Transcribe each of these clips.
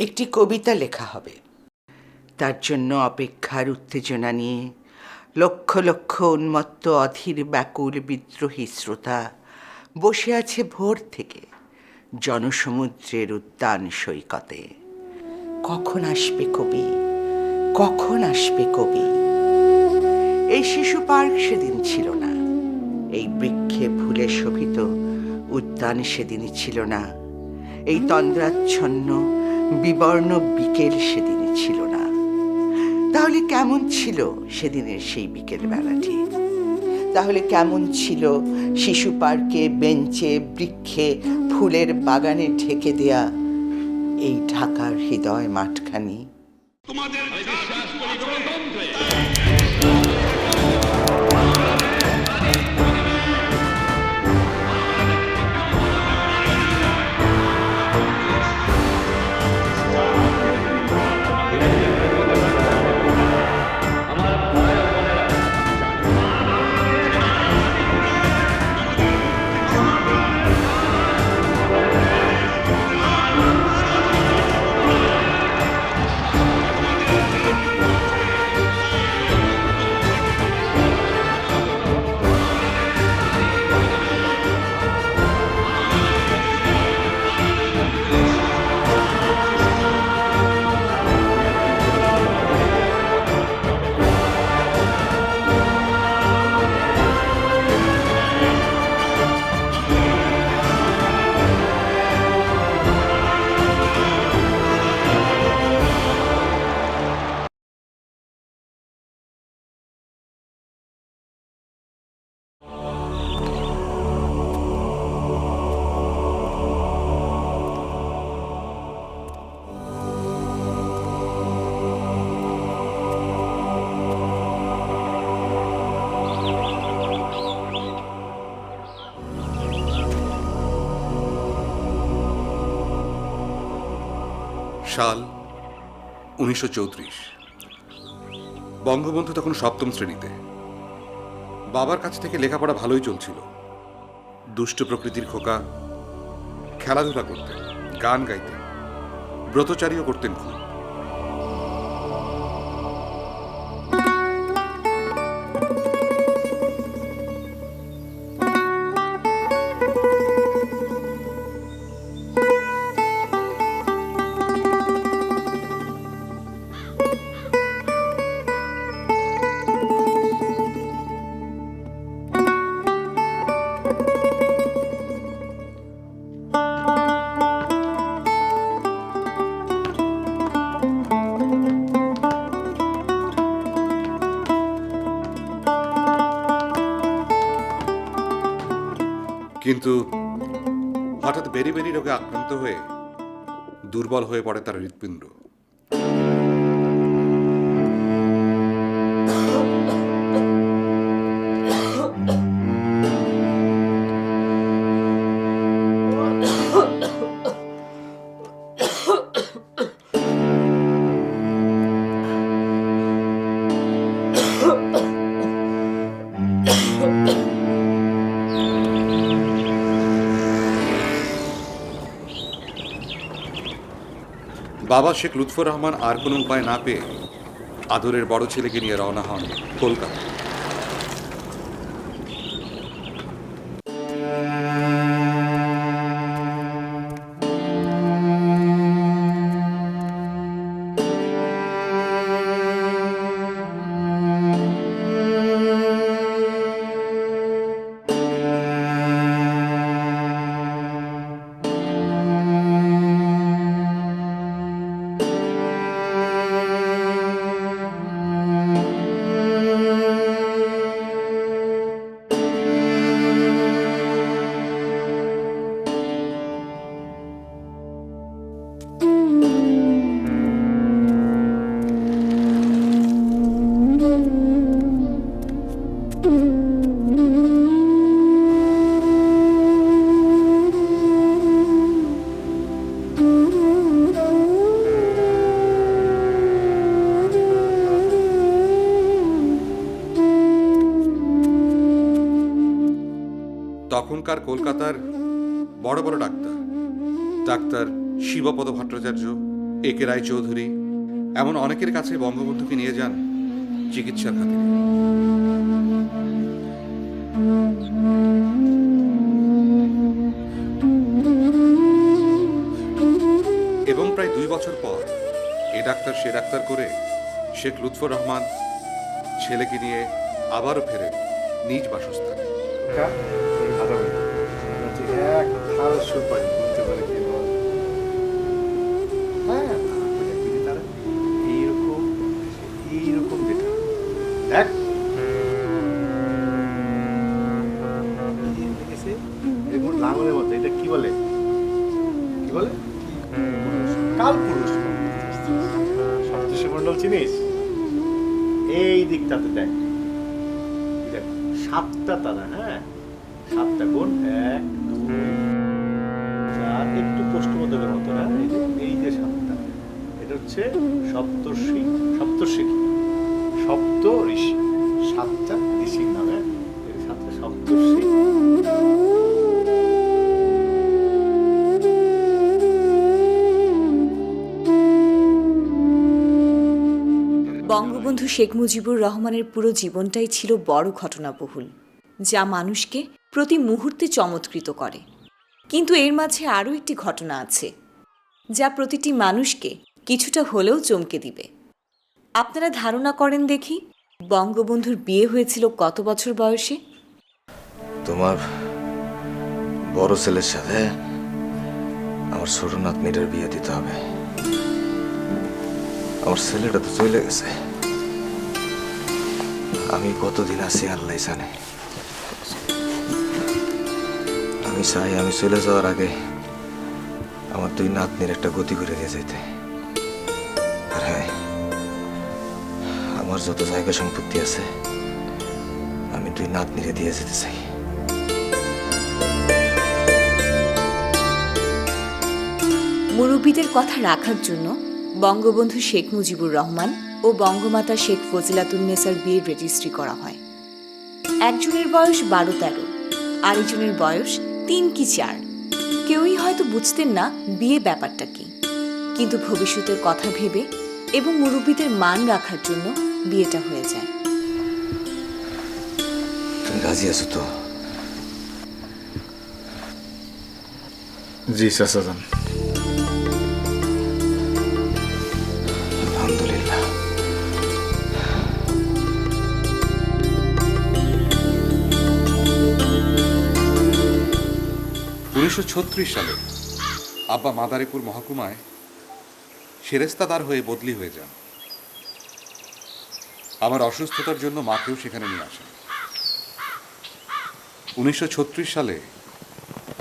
একটি কবিতা লেখা হবে। তার জন্য অপেক্ষার উত্তেজনা নিয়ে লক্ষ লক্ষ উন্মত্ত অধীর ব্যাকুল বিদ্রোহী শ্রোতা বসে আছে ভোর থেকে জনসমুদ্রের উদ্যান সৈকতে। কখন আসবে কবি, কখন আসবে কবি? এই শিশু পার্ক সেদিন ছিল না, এই বৃক্ষে ফুলে শোভিত উদ্যান সেদিনই ছিল না, এই তন্দ্রাচ্ছন্ন বিবর্ণ বিকেল সেদিনই ছিল না। তাহলে কেমন ছিল সেদিনের সেই বিকেল বেলাটি? তাহলে কেমন ছিল শিশু পার্কে বেঞ্চে বৃক্ষে ফুলের বাগানে ঢেকে দেয়া এই ঢাকার হৃদয় মাঠখানি? তোমাদের বিশ্বাস করি গণতন্ত্রে। সাল 1934। বঙ্গবন্ধু তখন সপ্তম শ্রেণীতে। বাবার কাছ থেকে লেখাপড়া ভালোই চলছিল। দুষ্ট প্রকৃতির খোকা, খেলাধুলা করতেন, গান গাইতেন, ব্রতচারীও করতেন খুব। কিন্তু হঠাৎ বেরি রোগে আক্রান্ত হয়ে দুর্বল হয়ে পড়ে তার হৃৎপিণ্ড। বাবা শেখ লুৎফর রহমান আর কোনো উপায় না পেয়ে আদরের বড় ছেলেকে নিয়ে রওনা হন কলকাতা। তখনকার কলকাতার বড় বড় ডাক্তার শিবপদ ভট্টাচার্য, একে রায়চৌধুরী এমন অনেকের কাছে বঙ্গবন্ধুকে নিয়ে যান চিকিৎসার খাতিরে। এবং প্রায় 2 বছর পর এ ডাক্তার সে ডাক্তার করে শেখ লুৎফর রহমান ছেলেকে নিয়ে আবারও ফেরেন নিজ বাসস্থানে। লাঙলের মতো এটা কি বলে কি বলে কালপুরুষ। সপ্তর্ষি মণ্ডল চিনিস? এই দিকটাতে দেখ, দেখ 7টা তারা, হ্যাঁ 7টা গুণ 1 2 4, একটু প্রশ্নবোধকের মতো না, এই যে 7টা, এটা হচ্ছে সপ্তর্ষি। সপ্তর্ষি কি? সপ্ত ঋষি, 7টা ঋষির নামে 7টা সপ্তর্ষি। বঙ্গবন্ধু শেখ মুজিবুর রহমানের পুরো জীবনটাই ছিল বড় ঘটনাবহুল, যা মানুষকে প্রতি মুহূর্তে চমৎকৃত করে। কিন্তু এর মাঝে আরও একটি ঘটনা আছে, যা প্রতিটি মানুষকে কিছুটা হলেও চমকে দিবে। আপনারা ধারণা করেন দেখি, বঙ্গবন্ধুর বিয়ে হয়েছিল কত বছর বয়সে? তোমার বড় ছেলের সাথে আমার ছোট নাতনিটার বিয়ে দিতে হবে। আমার ছেলেটা তো চলে গেছে, আমি কতদিন আছি আল্লাহ জানে। আমি চাই আমি চলে যাওয়ার আগে আমার 2 নাতনির একটা গতি করে দিয়ে যেতে। আর হ্যাঁ, আমার যত জায়গা সম্পত্তি আছে আমি 2 নাতনিরে দিয়ে যেতে চাই। মুরব্বীদের কথা রাখার জন্য বঙ্গবন্ধু শেখ মুজিবুর রহমান ও বঙ্গমাতা শেখ ফজিলাতুন্নেসার বিয়ের রেজিস্ট্রি করা হয়। একজনের বয়স 12-13, আরেকজনের বয়স 3 কি 4। কেউই হয়তো বুঝতেন না বিয়ে ব্যাপারটা কি, কিন্তু ভবিষ্যতের কথা ভেবে এবং মুরব্বীদের মান রাখার জন্য বিয়েটা হয়ে যায়। তুমি রাজি আছো তো? জি চাচাজান। আলহামদুলিল্লাহ। 1936 সালে আব্বা মাদারীপুর মহকুমায় সেরেস্তাদার হয়ে বদলি হয়ে যান। আমার অসুস্থতার জন্য মাকেও সেখানে নিয়ে আসেন। 1936 সালে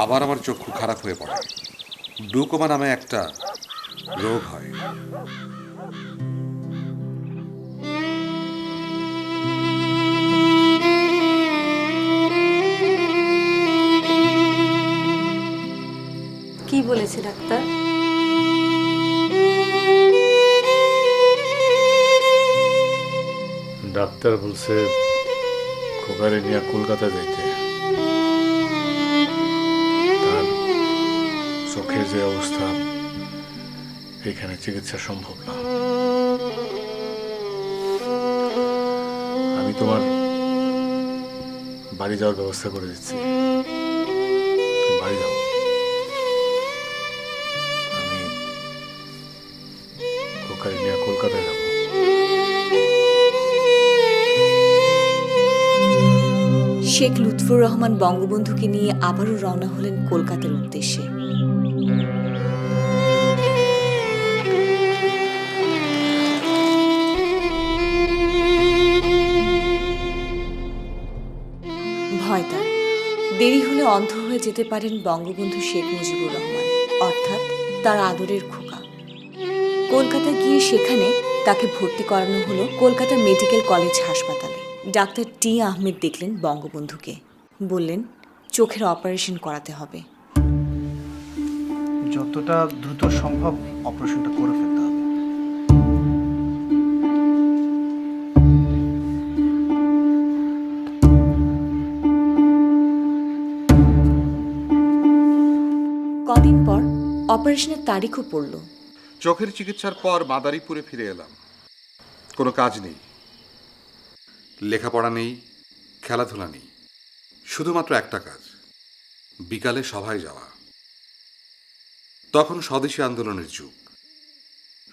আবার আমার চক্ষু খারাপ হয়ে পড়ে। গ্লুকোমা নামে একটা রোগ হয়। কি বলেছে ডাক্তার? ডাক্তার বলছে খোকারে নিয়ে কলকাতা যাইতে। তার চোখের যে অবস্থা, এখানে চিকিৎসা সম্ভব না। আমি তোমার বাড়ি যাওয়ার ব্যবস্থা করে দিচ্ছি, তুমি বাড়ি যাও। আমি খোকারে নিয়ে কলকাতায় যাবো। শেখ লুৎফর রহমান বঙ্গবন্ধুকে নিয়ে আবারও রওনা হলেন কলকাতার উদ্দেশ্যে। ভয় তার, দেরি হলে অন্ধ হয়ে যেতে পারেন বঙ্গবন্ধু শেখ মুজিবুর রহমান, অর্থাৎ তার আদরের খোকা। কলকাতা গিয়ে সেখানে তাকে ভর্তি করানো হলো কলকাতা মেডিকেল কলেজ হাসপাতালে। ডাক্তার টি আহমেদ দেখলেন বঙ্গবন্ধুকে, বললেন চোখের অপারেশন করাতে হবে। যতটা দ্রুত সম্ভব অপারেশনটা করে ফেলতে হবে। কদিন পর অপারেশনের তারিখও পড়ল। চোখের চিকিৎসার পর মাদারীপুরে ফিরে এলাম। কোনো কাজ নেই, লেখাপড়া নেই, খেলাধুলা নেই, শুধুমাত্র একটা কাজ, বিকালে সভায় যাওয়া। তখন স্বদেশী আন্দোলনের যুগ।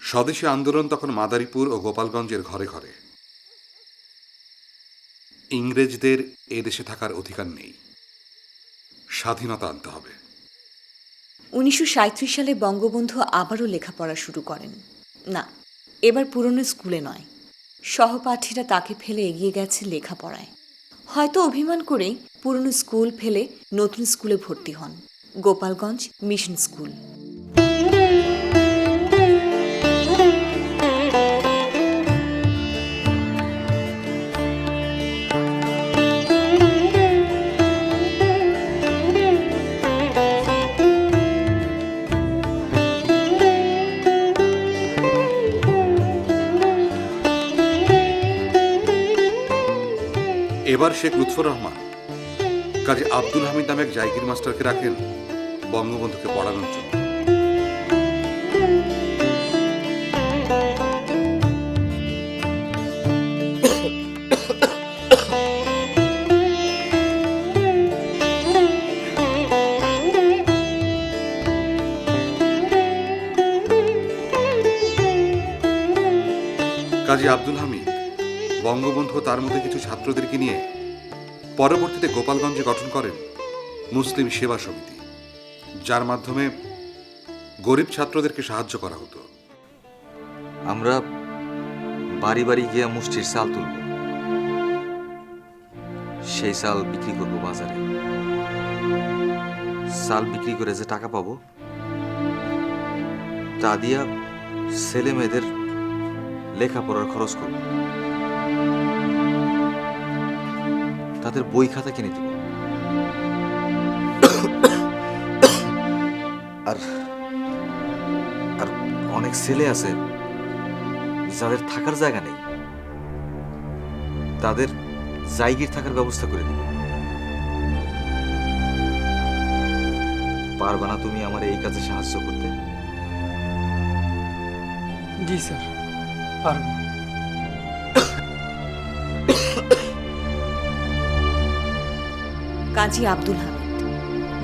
স্বদেশী আন্দোলন তখন মাদারীপুর ও গোপালগঞ্জের ঘরে ঘরে। ইংরেজদের এদেশে থাকার অধিকার নেই, স্বাধীনতা আনতে হবে। 1937 সালে বঙ্গবন্ধু আবারও লেখাপড়া শুরু করেন। না, এবার পুরনো স্কুলে নয়, সহপাঠীরা তাকে ফেলে এগিয়ে গেছে লেখাপড়ায়। হয়তো অভিমান করেই পুরনো স্কুল ফেলে নতুন স্কুলে ভর্তি হন, গোপালগঞ্জ মিশন স্কুল। এবার শেখ লুৎফর রহমান কাজী আব্দুল হামিদ নামে এক জায়গির মাস্টারকে রাখেন বঙ্গবন্ধুকে পড়ানোর জন্য। কাজী আব্দুল হামিদ বঙ্গবন্ধু তার মধ্যে কিছু ছাত্রদেরকে নিয়ে পরবর্তীতে গোপালগঞ্জে গঠন করেন মুসলিম সেবা সমিতি, যার মাধ্যমে গরিব ছাত্রদেরকে সাহায্য করা হতো। আমরা বাড়ি বাড়ি গিয়ে মুষ্টির চাল তুলব, সেই চাল বিক্রি করব বাজারে। চাল বিক্রি করে যে টাকা পাবো তা দিয়া ছেলে মেয়েদের লেখাপড়ার খরচ করব, তাদের বই খাতা কিনে দিব। আর আর অনেক ছেলে আছে যাদের থাকার জায়গা নেই, তাদের জায়গির থাকার ব্যবস্থা করে দিব। পারবা না তুমি আমার এই কাজে সাহায্য করতে? জি স্যার, পারবো। কাজী আব্দুল হামিদ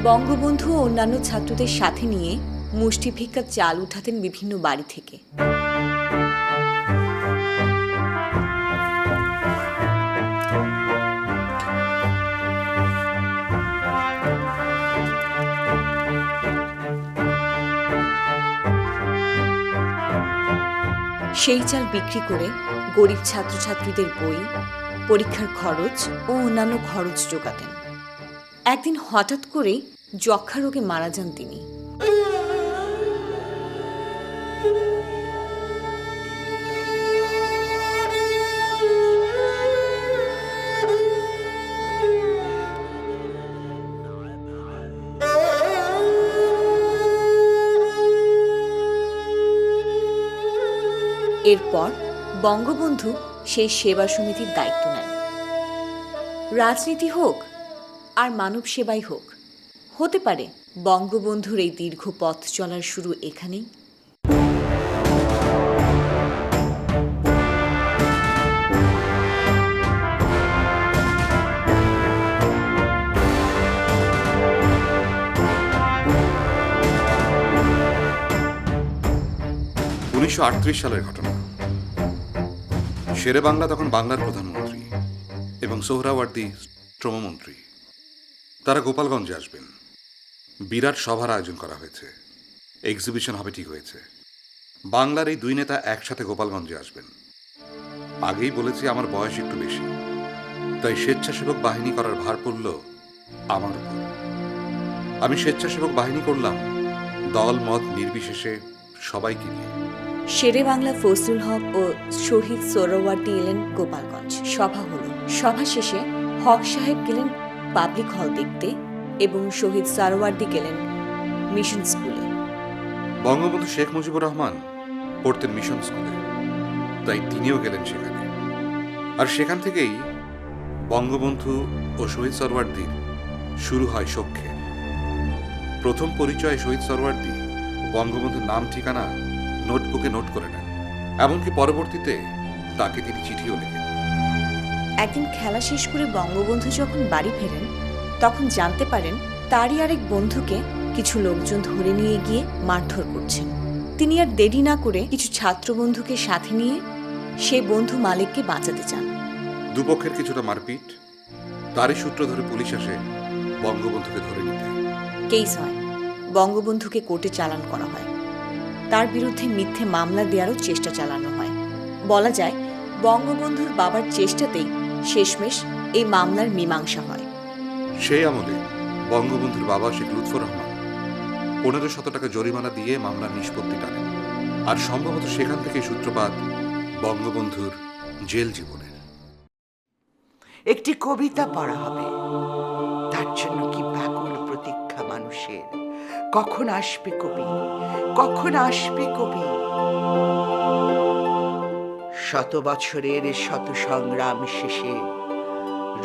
বঙ্গবন্ধু ও অন্যান্য ছাত্রদের সাথে নিয়ে মুষ্টি ভিক্ষা চাল উঠাতেন বিভিন্ন বাড়ি থেকে। সেই চাল বিক্রি করে গরিব ছাত্রছাত্রীদের বই, পরীক্ষার খরচ ও অন্যান্য খরচ জোগাতেন। একদিন হঠাৎ করেই যক্ষা রোগে মারা যান তিনি। এরপর বঙ্গবন্ধু সেই সেবা সমিতির দায়িত্ব নেন। রাজনীতি হোক আর মানব সেবাই হোক, হতে পারে বঙ্গবন্ধুর এই দীর্ঘ পথ চলার শুরু এখানেই। সালের ঘটনা। শেরে বাংলা তখন বাংলার প্রধানমন্ত্রী এবং সোহরাওয়ার্দী শ্রমমন্ত্রী। তারা গোপালগঞ্জে আসবেন। বিরাট সভার আয়োজন করা হয়েছে, এক্সিবিশন হবে ঠিক হয়েছে। বাংলার এই দুই নেতা একসাথে গোপালগঞ্জে আসবেন। আগেই বলেছি আমার বয়স একটু বেশি, তাই স্বেচ্ছাসেবক বাহিনী করার ভার পড়ল আমার উপর। আমি স্বেচ্ছাসেবক বাহিনী করলাম দল মত নির্বিশেষে সবাইকে নিয়ে। শেরে বাংলা ফজলুল হক ও শহীদ সোহরাওয়ার্দী এলেন গোপালগঞ্জ। সভা হলো। সভা শেষে হক সাহেব গেলেন পাবলিক হল দেখতে এবং শহীদ সোহরাওয়ার্দী গেলেন মিশন স্কুলে। বঙ্গবন্ধু শেখ মুজিবুর রহমান পড়তেন মিশন স্কুলে, তাই তিনিও গেলেন সেখানে। আর সেখান থেকেই বঙ্গবন্ধু ও শহীদ সোহরাওয়ার্দীর শুরু হয় সখ্যের প্রথম পরিচয়। শহীদ সোহরাওয়ার্দী বঙ্গবন্ধুর নাম ঠিকানা নোটবুকে নোট করে নেন। এমনকি পরবর্তীতে তাকে তিনি চিঠিও লেখেন। একদিন খেলা শেষ করে বঙ্গবন্ধু যখন বাড়ি ফেরেন তখন জানতে পারেন তারই আরেক বন্ধুকে কিছু লোকজন ধরে নিয়ে গিয়ে মারধর করছেন। তিনি আর দেরি না করে কিছু ছাত্র বন্ধুকে সাথে নিয়ে সে বন্ধু মালিককে বাঁচাতে চান। দুপক্ষের কিছুটা মারপিট, তারই সূত্র ধরে পুলিশ আসে বঙ্গবন্ধুকে ধরে নিতে। কেস হয়, বঙ্গবন্ধুকে কোর্টে চালান করা হয়। তার বিরুদ্ধে মিথ্যে মামলা দেওয়ারও চেষ্টা চালানো হয়। বলা যায় বঙ্গবন্ধুর বাবার চেষ্টাতেই শেষমেশ এই মামলার মীমাংসা হয়। সেই আমলে বঙ্গবন্ধুর বাবা শেখ লুৎফর রহমান 1500 টাকা জরিমানা দিয়ে মামলার নিষ্পত্তি টানেন। আর সম্ভবত সেখান থেকে সূত্রপাত বঙ্গবন্ধুর জেল জীবনের। একটি কবিতা পড়া হবে, তার জন্য কি ব্যাকুল প্রতীক্ষা মানুষের। কখন আসবে কবি, কখন আসবে কবি। শত বছরের শত সংগ্রাম শেষে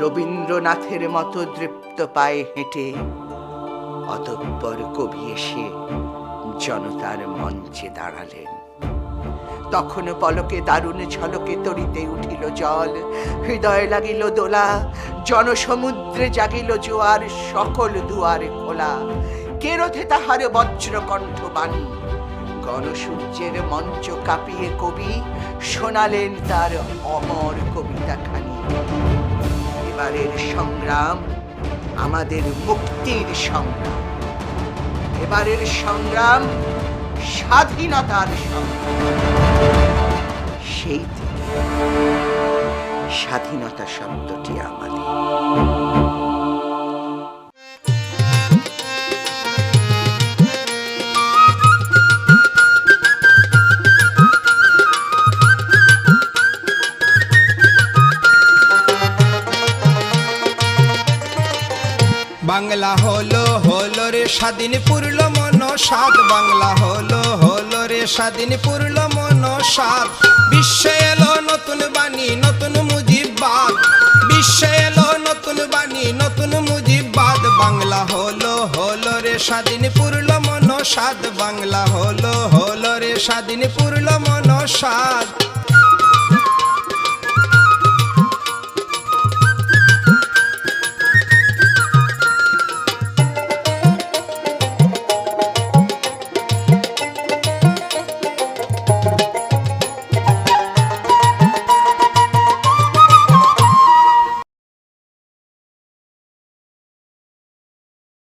রবীন্দ্রনাথের মতো দৃপ্ত পায়ে হেঁটে অতঃপর কবি এসে জনতার মঞ্চে দাঁড়ালেন। তখন পলকে দারুণ ঝলকে তরিতে উঠিল জল, হৃদয় লাগিল দোলা, জনসমুদ্রে জাগিল জোয়ার, সকল দুয়ার খোলা। কেরোথে তাহার বজ্রকণ্ঠ বাণী, গণসূর্যের মঞ্চ কাঁপিয়ে কবি শোনালেন তার অমর কবিতা খানি। এবারের সংগ্রাম আমাদের মুক্তির সংগ্রাম, এবারের সংগ্রাম স্বাধীনতার সংগ্রাম। সেই থেকে স্বাধীনতা শব্দটি আমাদের। বাংলা হলো হলো রে স্বাধীন পুরল মন সাত, বাংলা হলো হলো রে স্বাধীন পুরল মন সাত। বিশ্বে এলো নতুন বাণী নতুন মুজিববাদ, বিশ্বে এলো নতুন বাণী নতুন মুজিববাদ। বাংলা হলো হলো রে স্বাধীন পুরল মন সাত, বাংলা হলো হলো রে স্বাধীন পুরল মন সাত।